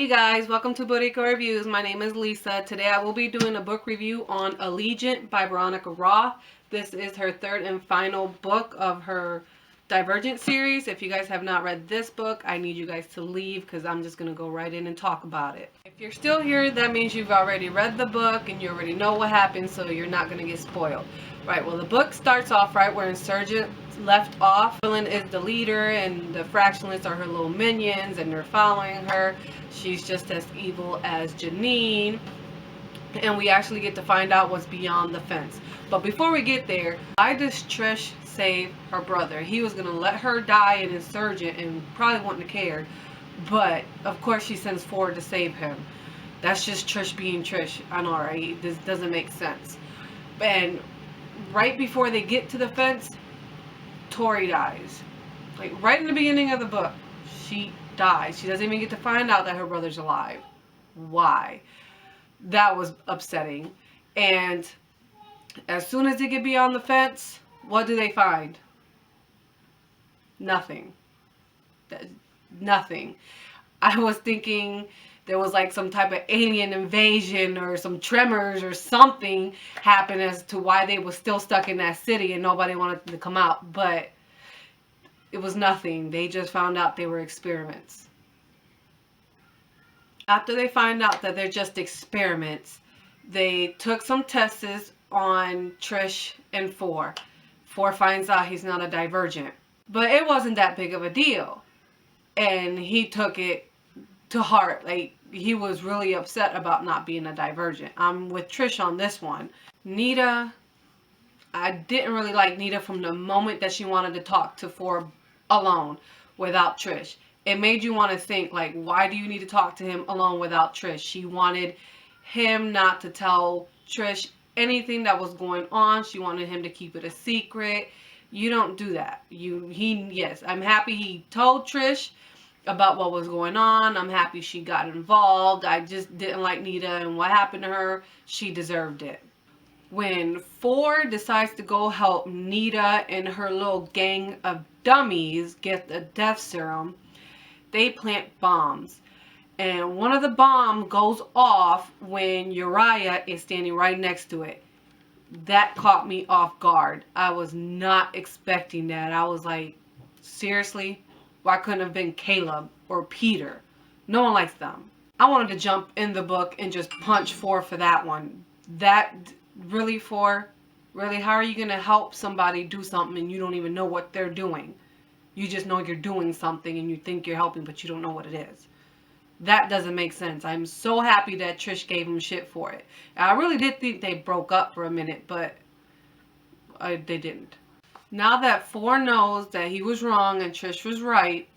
you guys, welcome to Boricua Reviews. My name is Lisa. Today I will be doing a book review on Allegiant by Veronica Roth. This is her third and final book of her Divergent series. If you guys have not read this book, I need you guys to leave because I'm just going to go right in and talk about it. If you're still here, that means you've already read the book and you already know what happened, so you're not going to get spoiled. Right, well, the book starts off right where Insurgent left off. Villain is the leader and the fractionalists are her little minions and they're following her. She's just as evil as Janine. And we actually get to find out what's beyond the fence. But before we get there, why does Trish save her brother? He was going to let her die in Insurgent and probably wouldn't have cared. But, of course, she sends forward to save him. That's just Trish being Trish. I know, right? This doesn't make sense. And right before they get to the fence, Tori dies. Like, right in the beginning of the book, she dies. She doesn't even get to find out that her brother's alive. Why? That was upsetting. And as soon as they get beyond the fence, what do they find? Nothing. Nothing. I was thinking there was like some type of alien invasion or some tremors or something happened as to why they were still stuck in that city and nobody wanted them to come out. But it was nothing. They just found out they were experiments. After they find out that they're just experiments, they took some tests on Trish and Four. Four finds out he's not a Divergent. But it wasn't that big of a deal. And he took it to heart. Like, he was really upset about not being a Divergent. I'm with Trish on this one. Nita, I didn't really like Nita from the moment that she wanted to talk to Four alone without Trish. It made you want to think, like, why do you need to talk to him alone without Trish? She wanted him not to tell Trish anything that was going on. She wanted him to keep it a secret. You don't do that. Yes, I'm happy he told Trish about what was going on. I'm happy she got involved. I just didn't like Nita and what happened to her. She deserved it. When Four decides to go help Nita and her little gang of dummies get the death serum, they plant bombs. And one of the bombs goes off when Uriah is standing right next to it. That caught me off guard. I was not expecting that. I was like, seriously? Why couldn't it have been Caleb or Peter? No one likes them. I wanted to jump in the book and just punch Four for that one. That, really, Four? Really, how are you going to help somebody do something and you don't even know what they're doing? You just know you're doing something and you think you're helping, but you don't know what it is. That doesn't make sense. I'm so happy that Trish gave him shit for it. I really did think they broke up for a minute, but they didn't. Now that Four knows that he was wrong and Trish was right,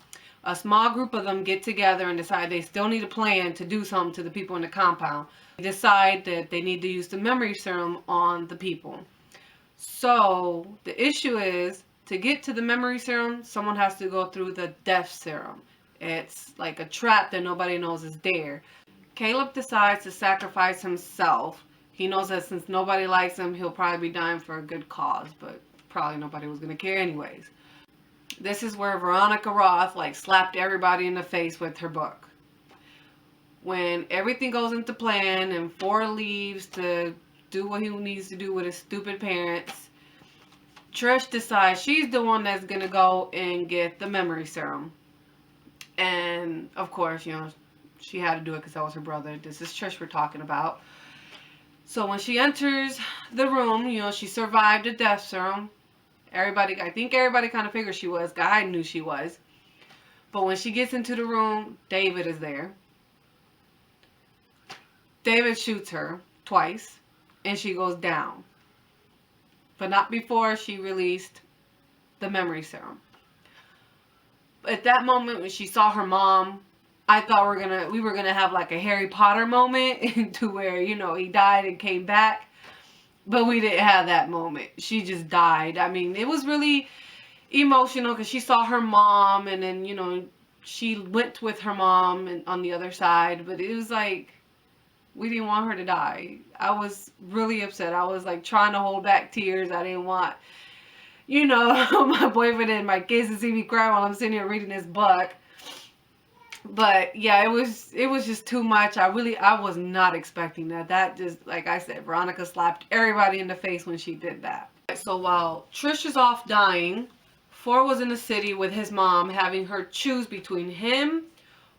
a small group of them get together and decide they still need a plan to do something to the people in the compound. They decide that they need to use the memory serum on the people. So the issue is, to get to the memory serum, someone has to go through the death serum. It's like a trap that nobody knows is there. Caleb decides to sacrifice himself. He knows that since nobody likes him, he'll probably be dying for a good cause, but probably nobody was going to care anyways. This is where Veronica Roth slapped everybody in the face with her book. When everything goes into plan and Four leaves to do what he needs to do with his stupid parents, Trish decides she's the one that's going to go and get the memory serum. And, of course, she had to do it because that was her brother. This is Trish we're talking about. So when she enters the room, she survived a death serum. I think everybody kind of figured she was. I knew she was. But when she gets into the room, David is there. David shoots her twice, and she goes down. But not before she released the memory serum. At that moment, when she saw her mom, I thought we were gonna have like a Harry Potter moment to where, he died and came back. But we didn't have that moment. She just died. I mean, it was really emotional because she saw her mom and then, she went with her mom and on the other side. But it was like, we didn't want her to die. I was really upset. I was like trying to hold back tears. I didn't want, my boyfriend and my kids to see me cry while I'm sitting here reading this book. But yeah, it was just too much. I was not expecting that. That just, like I said, Veronica slapped everybody in the face when she did that. So while Trish is off dying, Ford was in the city with his mom, having her choose between him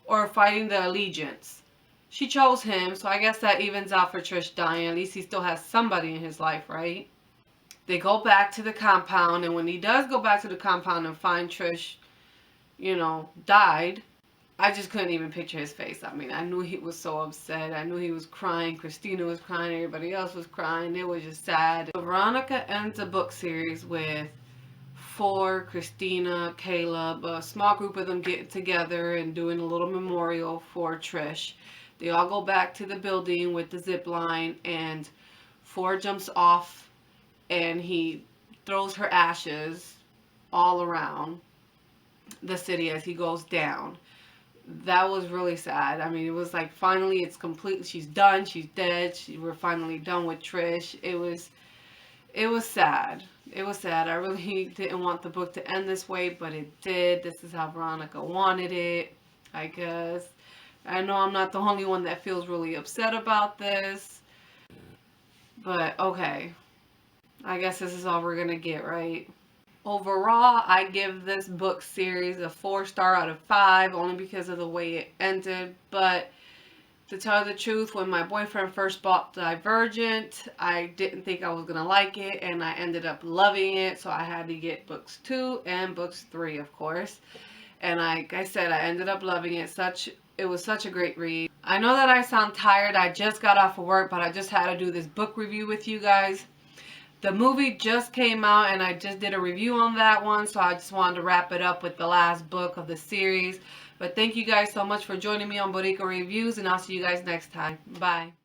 or fighting the Allegiants. She chose him, so I guess that evens out for Trish dying. At least he still has somebody in his life, right? They go back to the compound, and when he does go back to the compound and find Trish, died, I just couldn't even picture his face. I mean, I knew he was so upset. I knew he was crying. Christina was crying. Everybody else was crying. It was just sad. So Veronica ends the book series with Christina, Caleb, a small group of them getting together and doing a little memorial for Trish. They all go back to the building with the zip line, and Ford jumps off and he throws her ashes all around the city as he goes down. That was really sad. I mean, it was like finally it's complete. She's done. She's dead. We're finally done with Trish. It was sad. It was sad. I really didn't want the book to end this way, but it did. This is how Veronica wanted it, I guess. I know I'm not the only one that feels really upset about this, but okay. I guess this is all we're gonna get, right? Overall, I give this book series a 4 star out of 5, only because of the way it ended. But to tell you the truth, when my boyfriend first bought Divergent, I didn't think I was going to like it, and I ended up loving it. So I had to get books 2 and books 3, of course. And like I said, I ended up loving it. It was such a great read. I know that I sound tired. I just got off of work, but I just had to do this book review with you guys. The movie just came out and I just did a review on that one, so I just wanted to wrap it up with the last book of the series. But thank you guys so much for joining me on Boricua Reviews, and I'll see you guys next time. Bye.